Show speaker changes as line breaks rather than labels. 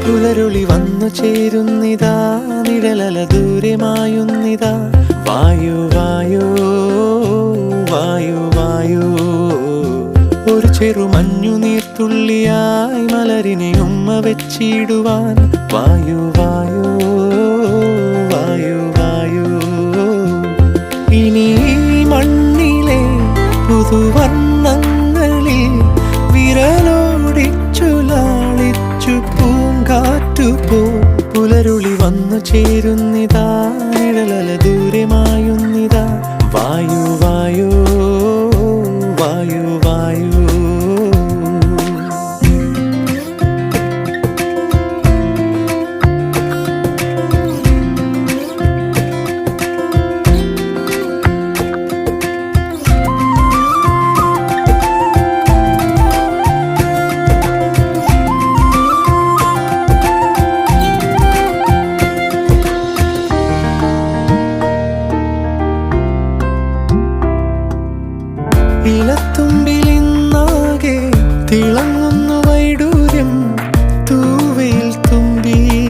പുലരുളി വന്നു ചേരുന്നിതാ, നിഴലല ദൂരെ മായുന്നിതാ. വായു വായു വായു വായു, ഒരു ചെറു മഞ്ഞു നീർത്തുള്ളിയായി മലരിനെ ഉമ്മ വെച്ചിടുവാൻ. വായു വായു വായു വായു, ഇനി മണ്ണിലെ പുതുവർണ്ണങ്ങളിൽ വിരലോടിച്ചു ലാളിച്ചു പൂങ്കാറ്റുപോ. പുലരുളി വന്നു ചേരുന്നിതാ, നിഴലല ദൂരെ മായുന്നിതാ. വായു വായു വായു വായു. ഇലത്തുമ്പി